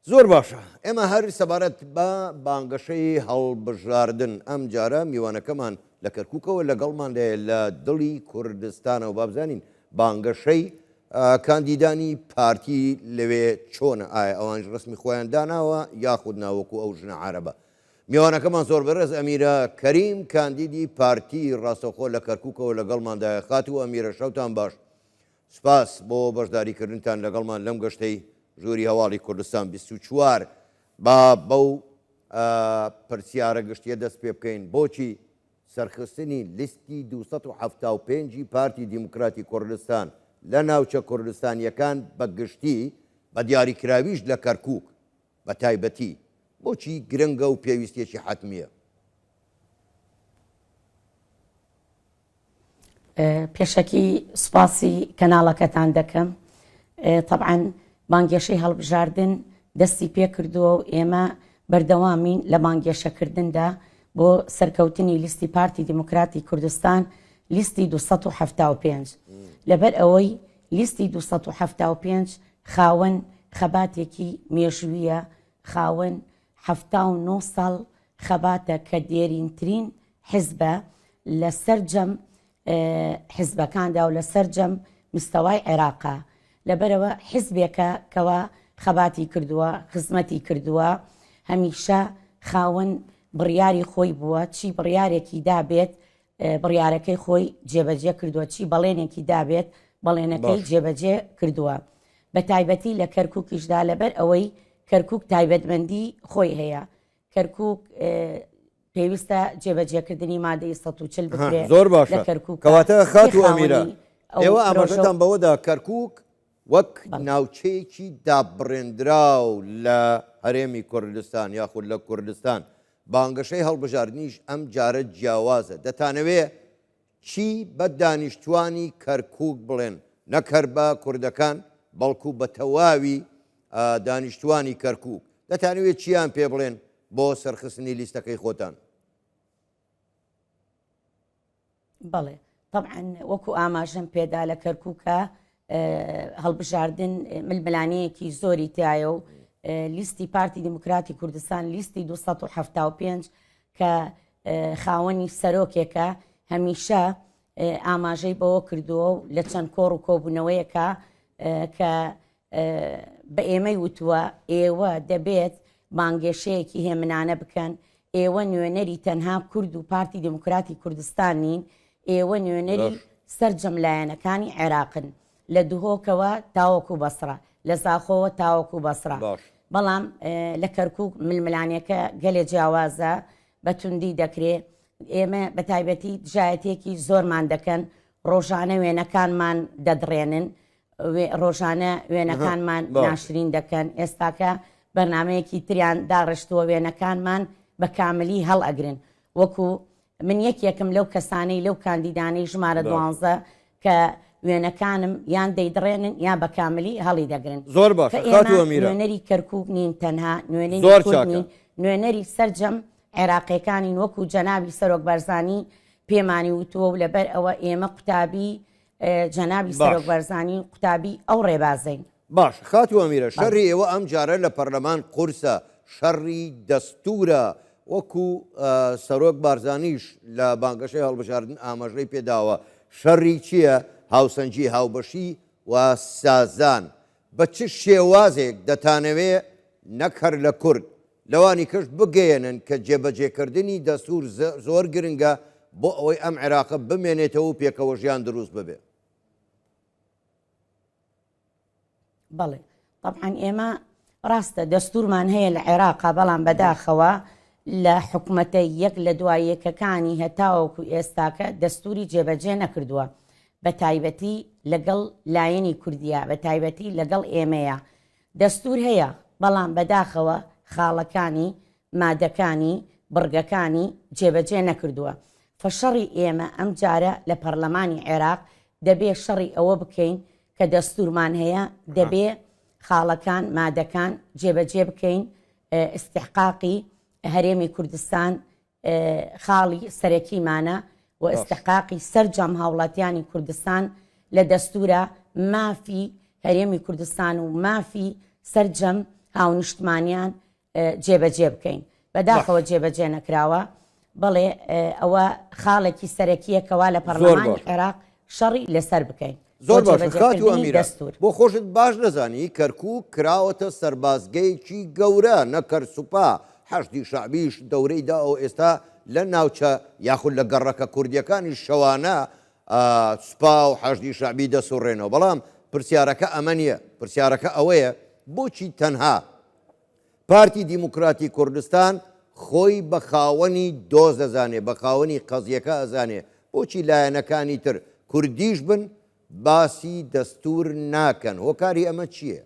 زۆر باشە ئێمە هەر سەبارەت بە بانگەشەی هەڵبژاردن ئەم جارە میوانەکەمان لە کەرکووکەوە لەگەڵماندایە لە دڵی کوردستانەوە بابزانین بانگەشەی کاندیدانی پارتی لەوێ چۆنە ئایا ئەوانش ڕسمی خۆیان داناوە یاخود ناوەکو ئەو ژنە عارەبە میوانەکەمان زۆر بەڕێز ئەمیرە کەریم کاندیدی پارتی ڕاستەوخۆ لە کەرکووکەوە لەگەڵماندایە خاتی و ئەمیرە شەوتان باش سپاس بۆ بەشداریکردنتان لەگەڵمان لەم گەشتەی ژووری هەواڵی کوردستان 24 با بەو پرسیارە گشتیە دەست پێ بکەین بۆچی سەرخستنی لیستی 275 پارتی دیموکراتی کوردستان لە ناوچە کوردستانیەکان بە گشتی بە دیاریکراویش لە کەرکووک بە تایبەتی بۆچی گرنگە و پێویستێکی حتمیە؟ پێشەکی سوپاسی کەناڵەکەتان دەکەم. طبعاً بانگێشەی هەڵبژاردن دەستی پێ کردووە و ئێمە بەردەوامین لە بانگێشەکردندا بۆ سەرکەوتنی لیستی پارتی دیموکراتی کوردستان لیستی 275 لەبەر ئەوەی لیستی 275 خاوەن خەباتێکی مێژوویە خاوەن 79 ساڵ خەباتە کە دێرینترین حیزبە لە سەرجەم حیزبەکاندا و لە سەرجەم مستەوای عێراقا لەبەرەوە حیزبێکە کەوا خەباتی کردووە خزمەتی کردووە هەمیشە خاوەن بڕیاری خۆی بووە چی بڕیارێکی دابێت بڕیارەکەی خۆی جێبەجێ کردووە چی بەڵێنێکی دابێت بەڵێنەکەی جێبەجێ کردووە بە تایبەتی لە کەرکووکیشدا لەبەر ئەوەی کەرکووک تایبەتمەندی خۆی هەیە کەرکووک پێویستە جێبەجێکردنی مادەی 140 بکرێت زۆر باشە کەواتە خات و ئەمیرە ئێوە ئاماژەتان بەوەدا کەرکووک وەک ناوچەیەکی دابڕێنراو لە هەرێمی کوردستان یاخود لە کوردستان بانگەشەی هەڵبژاردنیش ئەم جارە جیاوازە دەتانەوێ چی بە دانیشتوانی کەرکووک بڵێن نەکەر بە کوردەکان بەڵکو بە تەواوی دانیشتوانی کەرکووک دەتانەوێت چیان پێ بڵێن بۆ سەرخستنی لیستەکەی خۆتان؟ بەڵێ طبعاً وەکو ئاماژەم پێدا لە کەرکووکە هەڵبژاردن ململانەیەکی زۆری تایە و لیستی پارتی دیموکراتی کوردستان لیستی 275 کە خاوەنی سەرۆکێکە هەمیشە ئاماژەی بەوە کردووە و لە چەند کۆڕ و کۆبوونەوەیەکە کە بە ئێمەی وتووە ئێوە دەبێت بانگێشەیەکی هێمنانە بکەن ئێوە نوێنەری تەنها کورد و پارتی دیموکراتی کوردستان نین ئێوە نوێنەری سەرجەم لایەنەکانی عێراقن لە دوهۆکەوە تاوەکو بەسرە لە زاخۆوە تاوەکو بەسرە بەڵام لە کەرکووک ململانیەکە گەلێ جیاوازە بە توندی دەکرێت ئێمە بە تایبەتی دژایەتێکی زۆرمان دەکەن ڕۆژانە وێنەکانمان دەدڕێنن ڕۆژانە وێنەکانمان ناشرین دەکەن ئێستاکە بەرنمەیەکی تریان داڕشتووە وێنەکانمان بە کاملی هەڵ ئەگرن وەکو من یەکێکم لەو کەسانەی لەو کاندیدانەی ژمارە 12 کە وێنەکانم یان دەیدڕێنن یا بە کاملی هەڵی دەگرن زۆر باش نوێنەری کەرکووک نین تەنها نوێنەری کورد نین نوێنەری سەرجەم عێراقیەکانی وەکو جەنابی سەرۆک بەرزانی پێمانی وتووە و لەبەر ئەوە ئێمە قوتابی جەنابی سەرۆک بەرزانی قوتابی ئەو ڕێبازەین. باش خات و ئەمیرە شەڕی ئێوە ئەم جارە لە پەرلەمان قورسە شەڕی دەستورە وەکو سەرۆک بارزانیش لە بانگەشەی هەڵبژاردن ئاماژەی پێداوە شەڕی چییە؟ هاوسەنجی هاوبەشی و سازان بە چ شێوازێک دەتانەوێ نەکەر لە کورد لەوانی کەشت بگەێنن کە جێبەجێکردنی دەستور زۆر گرنگە بۆ ئەوەی ئەم عێراقە بمێنێتەوە و پێکەوە ژیان دروست ببێ؟ بەڵێ طبعاً ئێمە ڕاستە دەستورمان هەیە لە عێراقا بەڵام بەداخەوە لە حکوومەتە یەک لە دوای یەکەکانی هەتاوەکو ئێستاکە دەستوری جێبەجێ نەکردووە بە تایبەتی لەگەڵ لایەنی کوردیە بە تایبەتی لەگەڵ ئێمەیە دەستور هەیە بەڵام بەداخەوە خاڵەکانی مادەکانی بڕگەکانی جێبەجێ نەکردووە فشەڕی ئێمە ئەم جارە لە پەرلەمانی عێراق دەبێ شەڕی ئەوە بکەین کە دەستورمان هەیە دەبێ خاڵەکان مادەکان جێبەجێ بکەین ئیستحقاقی هەرێمی کوردستان خاڵی سەرەکیمانە و ئیستحقاقی سەرجەم هاوڵاتیانی کوردستان لە دەستورە مافی هەرێمی کوردستان و مافی سەرجەم هاونیشتمانیان جێبەجێ بکەین بەداخەوە جێبەجێ نەکراوە بەڵێ ئەوە خاڵێکی سەرەکیەکەوا لە پەرلەمانی عێراق شەڕی لەسەر بکەین زۆر باش خات و ئەمیرە بۆ خۆشت باش نەزانی کەرکووک کراوەتە سەربازگەیەکی گەورە نەکەر سوپا حەشتی شعبیش دەورەی دا ئەو ئێستا لە ناوچە یاخود لە گەڕەکە کوردیەکانی شەوانە سوپا و حەشتی شعبی دەسوڕێنەوە بەڵام پرسیارەکە ئەمە نییە پرسیارەکە ئەوەیە بۆچی تەنها پارتی دیموکراتی کوردستان خۆی بە خاوەنی دۆز دەزانێ بە خاوەنی قەزیەکە ئەزانێ بۆچی لایەنەکانی تر کوردیش بن باسی دەستور ناکەن هۆکاری ئەمە چییە؟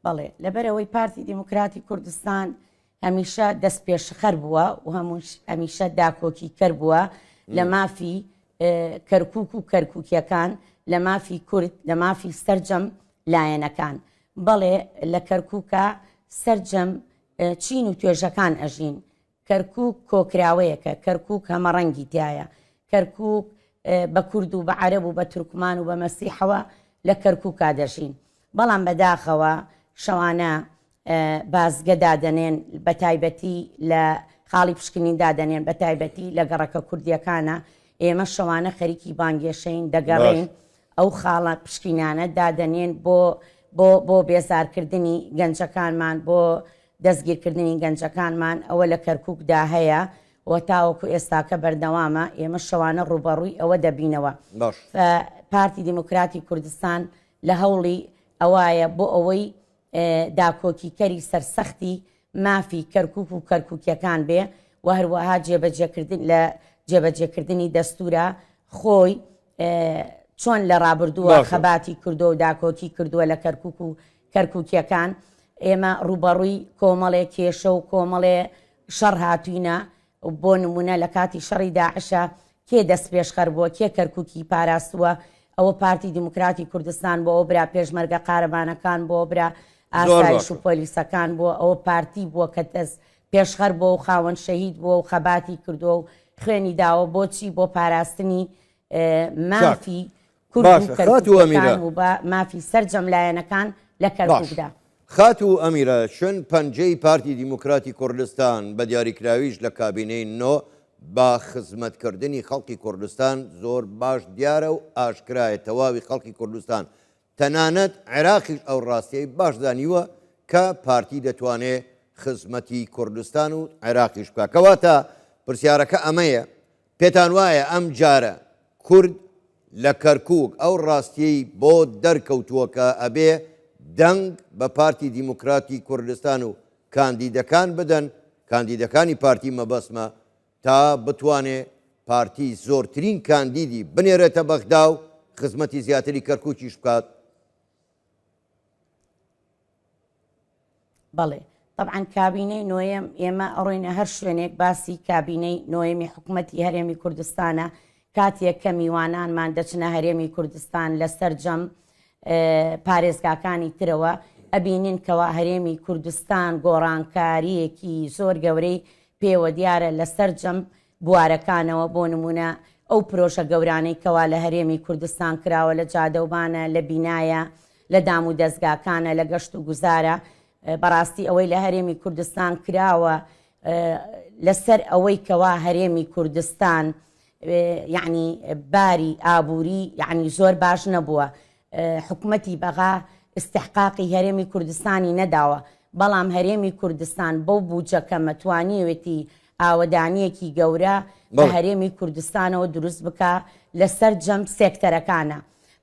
بەڵێ لەبەرەوەی پارتی دیموکراتی کوردستان هەمیشە دەست پێشخەر بووە و هەمیشە داکۆکی کرد بووە لە مافی کەرکووک و کەرکووکیەکان لە مافی کورد لە مافی سەرجەم لایەنەکان بەڵێ لە کەرکووکە سەرجەم چین و توێژەکان ئەژین کەرکووک کۆکراوەیەکە کەرکووک هەمە ڕەنگی تایە کەرکووک بە کورد و بە عەرەب و بە تورکمان و بە مەسیحەوە لە کەرکووکا دەژین بەڵام بەداخەوە شەوانە بازگە دادەنێن بە تایبەتی لە خاڵی پشکنین دادەنێن بە تایبەتی لە گەڕەکە کوردیەکانە ئێمە شەوانە خەریکی بانگێشەین دەگەڕین ئەو خاڵە پشکینانە دادەنێن بۆ بێزارکردنی گەنجەکانمان بۆ دەستگیرکردنی گەنجەکانمان ئەوە لە کەرکووکدا هەیە و تاوەکو ئێستاکە بەردەوامە ئێمە شەوانە ڕوبەڕووی ئەوە دەبینەوە پارتی دیموکراتی کوردستان لە هەوڵی ئەوایە بۆ ئەوەی داکۆکی کەری سەرسەختی مافی کەرکووک و کەرکووکیەکان بێ و هەروەها لە جێبەجێکردنی دەستورە خۆی چۆن لە ڕابردووە خەباتی کردو و داکۆکی کردووە لە کەرکووک و کەرکووکیەکان ئێمە ڕوبەڕووی کۆمەڵێ کێشە و کۆمەڵێ شەڕ هاتوینە بۆ نمونە لە کاتی شەڕی داعشە کێ دەست پێشخەر بووە کێ کەرکووکی پاراستووە ئەوە پارتی دیموکراتی کوردستان بۆ ئەو برا پێشمەرگە قارەبانەکان بۆ برا ئاسایش و پۆلیسەکان بووە ئەوە پارتی بووە کە دەست پێشخەر بۆ و خاوەن شەهید بووە و خەباتی کردووە و خوێنی داوە بۆچی بۆ پاراستنی مافی کورد و کەرکووکەکان و بە مافی سەرجەم لایەنەکان لە کەرکووکدا خات و ئەمیرە شوێن پەنجەی پارتی دیموکراتی کوردستان بە دیاریکراویش لە کابینەی نۆ با خزمەتکردنی خەڵکی کوردستان زۆر باش دیارە و ئاشکرایە تەواوی خەڵکی کوردستان تەنانەت عێراقیش ئەو ڕاستیەی باش زانیوە کە پارتی دەتوانێت خزمەتی کوردستان و عێراقیش بکە کەواتە پرسیارەکە ئەمەیە پێتان وایە ئەم جارە کورد لە کەرکووک ئەو ڕاستیەی بۆ دەرکەوتووە کە ئەبێ دەنگ بە پارتی دیموکراتی کوردستان و کاندیدەکان بدەن کاندیدەکانی پارتی مەبەسمە تا بتوانێ پارتی زۆرترین کاندیدی بنێرێتە بەغدا و خزمەتی زیاتری کەرکووکیش بکات بەڵێ طبعا کابینەی نۆیەم ئێمە ئەڕۆینە هەر شوێنێک باسی کابینەی نۆیەمی حکوومەتی هەرێمی کوردستانە کاتێک کە میوانانمان دەچنە هەرێمی کوردستان لە سەرجەم پارێزگاکانی ترەوە ئەبینین کەوا هەرێمی کوردستان گۆڕانکاریەکی زۆر گەورەی پێوە دیارە لە سەرجەم بوارەکانەوە بۆ نمونە ئەو پرۆژە گەورانەی کەوا لە هەرێمی کوردستان کراوە لە جادەوبانە لە بینایە لە دام و دەستگاکانە لە گەشت و گوزارە بەڕاستی ئەوەی لە هەرێمی کوردستان کراوە لەسەر ئەوەی کەوا هەرێمی کوردستان یعنی باری ئابووری یعنی زۆر باش نەبووە حکوومەتی بەغا استحقاقی هەرێمی کوردستانی نەداوە بەڵام هەرێمی کوردستان بەو بوجەکە مەتوانیوێتی ئاوەدانیەکی گەورە بە هەرێمی کوردستانەوە دروست بکە لەسەر جەم سێکتەرەکانە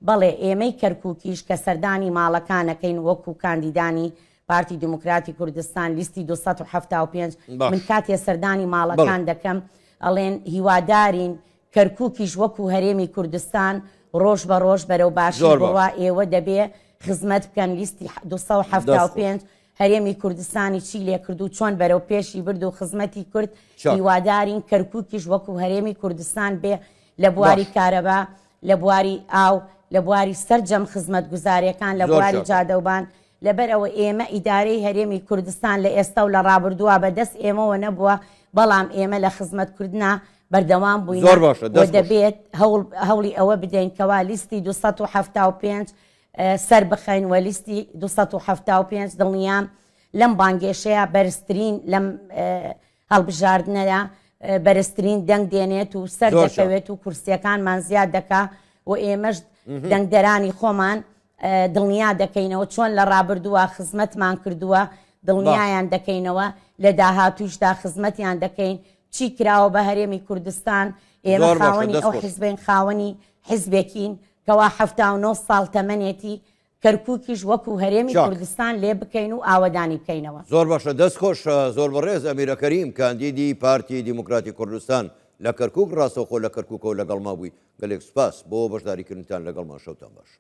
بەڵێ ئێمەی کەرکووکیش کە سەردانی ماڵەکانەکەین وەکو کاندیدانی پارتی دیموکراتی کوردستان لیستی 275 من کاتێ سەردانی ماڵەکان دەکەم ئەڵێن هیوادارین کەرکووکیش وەکو هەرێمی کوردستان ڕۆژ بە ڕۆژ بەرەو باشی بڕوا ئێوە دەبێ خزمەت بکەن لیستی 275 هەرێمی کوردستانی چی لێ کرد و چۆن بەرەو پێشی برد و خزمەتی کرد هیوادارین کەرکووکیش وەکو هەرێمی کوردستان بێ لە بواری کارەبا لە بواری ئاو لە بواری سەرجەم خزمەت گوزاریەکان لە بواری جادەوبان لەبەرەوە ئێمە ئیدارەی هەرێمی کوردستان لە ئێستا و لە ڕابردووە بەدەست ئێمەوە نەبووە بەڵام ئێمە لە خزمەتکردنا بەردەوام بووین دەبێت هەوڵی ئەوە بدەین کەوا لیستی 275 سەر بخەین وە لیستی 275 دڵنیام لەم بانگێشەیە بەرزترین لەم هەڵبژاردنەیە بەرزترین دەنگ دێنێت و سەر دەکەوێت و کورسیەکانمان زیاد دەکا و ئێمەش دەنگدەرانی خۆمان دڵنیا دەکەینەوە چۆن لە ڕابردووە خزمەتمان کردووە دڵنیایان دەکەینەوە لە داهاتوشدا خزمەتیان دەکەین چی کراوە بە هەرێمی کوردستان ئێمە خاوەنی ئەو حیزبین خاوەنی حیزبێکین کەوا 79 ساڵ تەمەنێتی کەرکووکیش وەکو هەرێمی کوردستان لێ بکەین و ئاوەدانی بکەینەوە. زۆر باشە دەست خۆش زۆر بەڕێز ئەمیرە کەریم کاندیدی پارتی دیموکراتی کوردستان لە کەرکووک ڕاستەوخۆ لە کەرکووکەوە لەگەڵ ما بووی گەلێک سوپاس بۆ بەشداریکردنتان لەگەڵمان شەوتان باش.